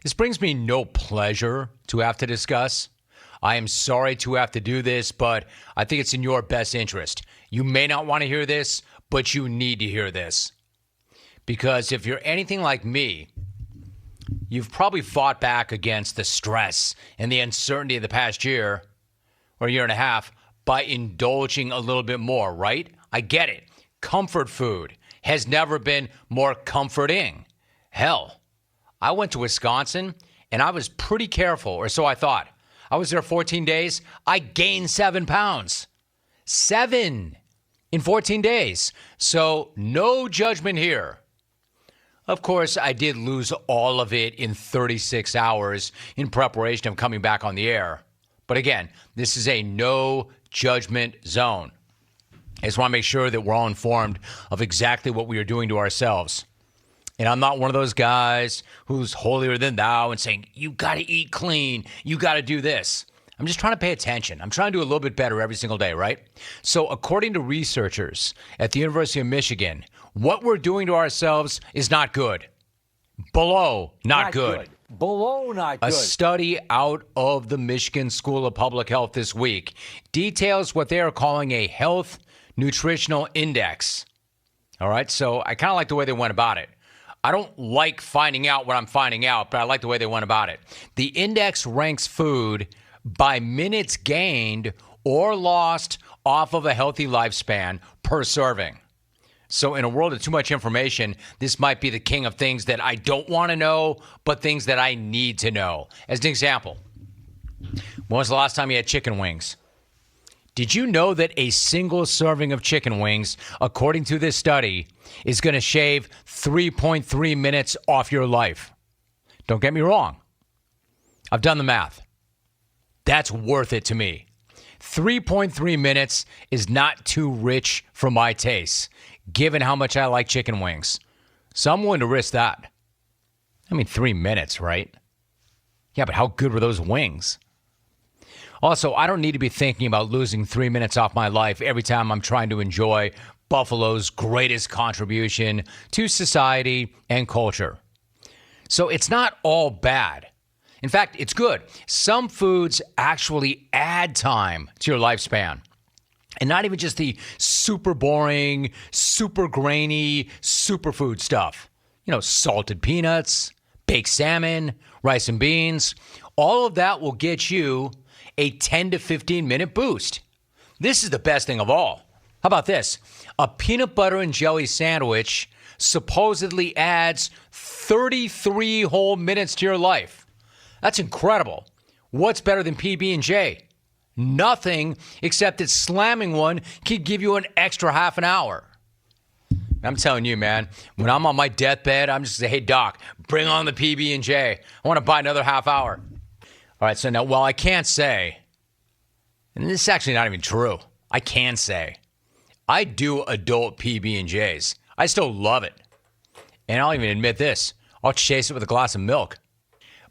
This brings me no pleasure to have to discuss. I am sorry to have to do this, but I think it's in your best interest. You may not want to hear this, but you need to hear this. Because if you're anything like me, you've probably fought back against the stress and the uncertainty of the past year or year and a half by indulging a little bit more, right? I get it. Comfort food has never been more comforting. Hell, I went to Wisconsin and I was pretty careful, or so I thought. I was there 14 days. I gained 7 pounds. 7 in 14 days. So no judgment here. Of course, I did lose all of it in 36 hours in preparation of coming back on the air. But again, this is a no judgment zone. I just want to make sure that we're all informed of exactly what we are doing to ourselves. And I'm not one of those guys who's holier than thou and saying, you got to eat clean. You got to do this. I'm just trying to pay attention. I'm trying to do a little bit better every single day, right? So according to researchers at the University of Michigan, what we're doing to ourselves is not good. Below, not good. Below, not good. A study out of the Michigan School of Public Health this week details what they are calling a health nutritional index. All right, so I kind of like the way they went about it. I don't like finding out what I'm finding out, but I like the way they went about it. The index ranks food by minutes gained or lost off of a healthy lifespan per serving. So in a world of too much information, this might be the king of things that I don't want to know, but things that I need to know. As an example, when was the last time you had chicken wings? Did you know that a single serving of chicken wings, according to this study, is going to shave 3.3 minutes off your life? Don't get me wrong. I've done the math. That's worth it to me. 3.3 minutes is not too rich for my taste, given how much I like chicken wings. So I'm willing to risk that. I mean, 3 minutes, right? Yeah, but how good were those wings? Also, I don't need to be thinking about losing 3 minutes off my life every time I'm trying to enjoy Buffalo's greatest contribution to society and culture. So it's not all bad. In fact, it's good. Some foods actually add time to your lifespan. And not even just the super boring, super grainy, superfood stuff. You know, salted peanuts, baked salmon, rice and beans. All of that will get you a 10 to 15 minute boost. This is the best thing of all. How about this? A peanut butter and jelly sandwich supposedly adds 33 whole minutes to your life. That's incredible. What's better than PB&J? Nothing, except that slamming one could give you an extra half an hour. I'm telling you, man, when I'm on my deathbed, I'm just saying, hey, doc, bring on the PB&J. I want to buy another half hour. All right, so now, while I can't say, and this is actually not even true, I can say, I do adult PB&Js. I still love it. And I'll even admit this, I'll chase it with a glass of milk.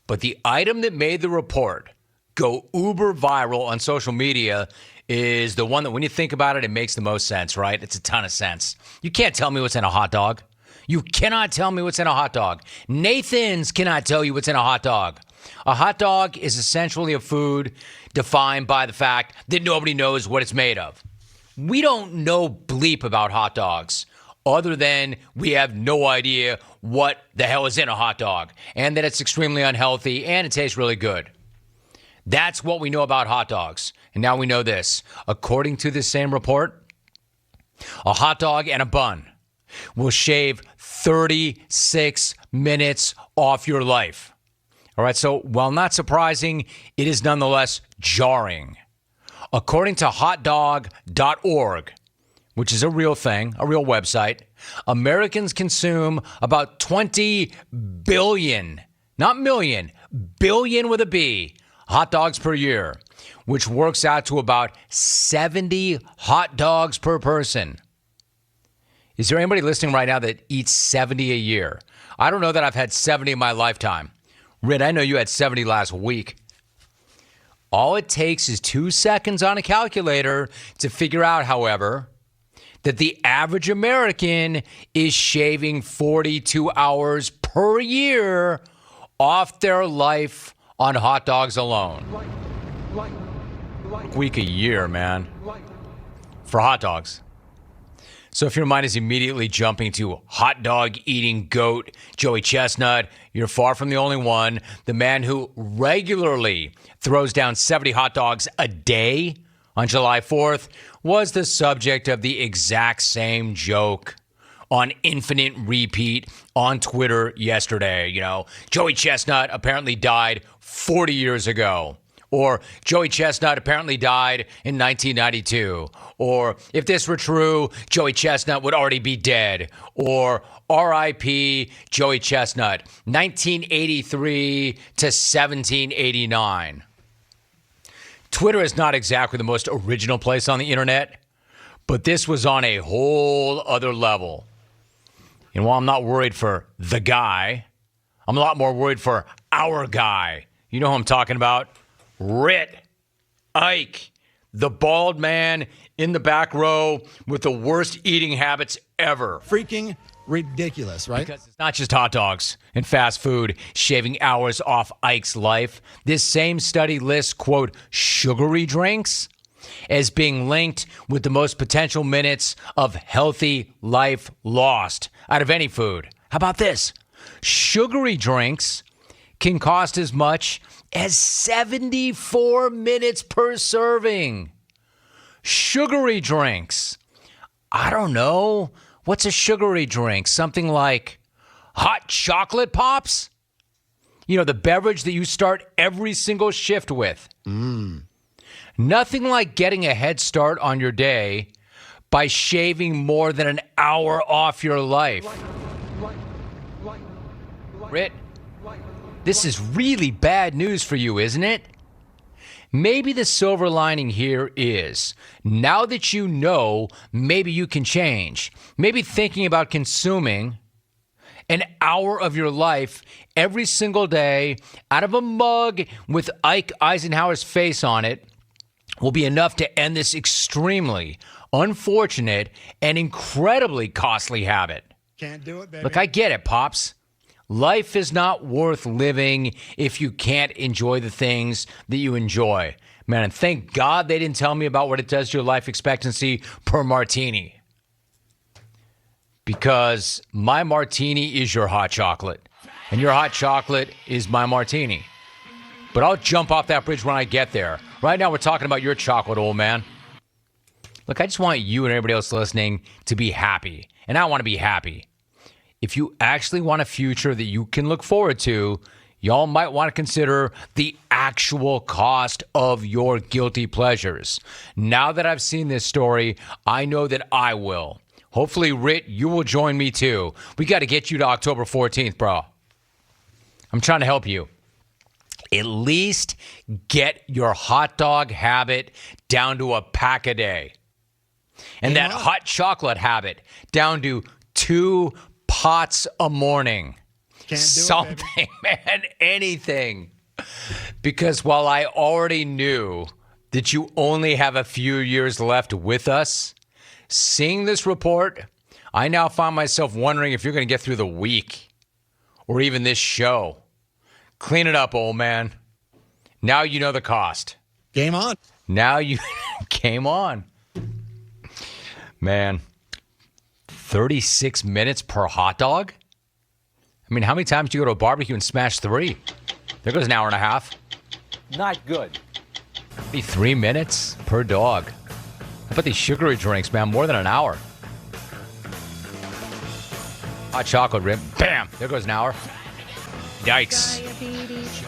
But the item that made the report go uber viral on social media is the one that when you think about it, it makes the most sense, right? It's a ton of sense. You can't tell me what's in a hot dog. You cannot tell me what's in a hot dog. Nathan's cannot tell you what's in a hot dog. A hot dog is essentially a food defined by the fact that nobody knows what it's made of. We don't know bleep about hot dogs other than we have no idea what the hell is in a hot dog and that it's extremely unhealthy and it tastes really good. That's what we know about hot dogs. And now we know this. According to this same report, a hot dog and a bun will shave 36 minutes off your life. All right, so while not surprising, it is nonetheless jarring. According to hotdog.org, which is a real thing, a real website, Americans consume about 20 billion, not million, billion with a B, hot dogs per year, which works out to about 70 hot dogs per person. Is there anybody listening right now that eats 70 a year? I don't know that I've had 70 in my lifetime. Ritt, I know you had 70 last week. All it takes is 2 seconds on a calculator to figure out, however, that the average American is shaving 42 hours per year off their life on hot dogs alone. Week a year, man, for hot dogs. So if your mind is immediately jumping to hot dog eating goat Joey Chestnut, you're far from the only one. The man who regularly throws down 70 hot dogs a day on July 4th was the subject of the exact same joke on infinite repeat on Twitter yesterday. You know, Joey Chestnut apparently died 40 years ago. Or Joey Chestnut apparently died in 1992. Or if this were true, Joey Chestnut would already be dead. Or R.I.P. Joey Chestnut, 1983 to 1789. Twitter is not exactly the most original place on the internet, but this was on a whole other level. And while I'm not worried for the guy, I'm a lot more worried for our guy. You know who I'm talking about? Ritt, Ike, the bald man in the back row with the worst eating habits ever. Freaking ridiculous, right? Because it's not just hot dogs and fast food shaving hours off Ike's life. This same study lists, quote, sugary drinks as being linked with the most potential minutes of healthy life lost out of any food. How about this? Sugary drinks can cost as much as 74 minutes per serving. Sugary drinks. I don't know. What's a sugary drink? Something like hot chocolate pops? You know, the beverage that you start every single shift with. Nothing like getting a head start on your day by shaving more than an hour off your life. Ritt, this is really bad news for you, isn't it? Maybe the silver lining here is, now that you know, maybe you can change. Maybe thinking about consuming an hour of your life every single day out of a mug with Ike Eisenhower's face on it will be enough to end this extremely unfortunate and incredibly costly habit. Can't do it, baby. Look, I get it, Pops. Life is not worth living if you can't enjoy the things that you enjoy. Man, and thank God they didn't tell me about what it does to your life expectancy per martini. Because my martini is your hot chocolate, and your hot chocolate is my martini. But I'll jump off that bridge when I get there. Right now, we're talking about your chocolate, old man. Look, I just want you and everybody else listening to be happy, and I want to be happy. If you actually want a future that you can look forward to, y'all might want to consider the actual cost of your guilty pleasures. Now that I've seen this story, I know that I will. Hopefully, Ritt, you will join me too. We got to get you to October 14th, bro. I'm trying to help you. At least get your hot dog habit down to a pack a day. And that hot chocolate habit down to 2 pots a morning. Can't do something, it, man, anything. Because while I already knew that you only have a few years left with us, seeing this report, I now find myself wondering if you're going to get through the week or even this show. Clean it up, old man. Now you know the cost. Game on. Now you came on. Man. 36 minutes per hot dog? I mean, how many times do you go to a barbecue and smash 3? There goes an hour and a half. Not good. 3 minutes per dog. How about these sugary drinks, man? More than an hour. Hot chocolate rim. Bam! There goes an hour. Yikes. Diabetes.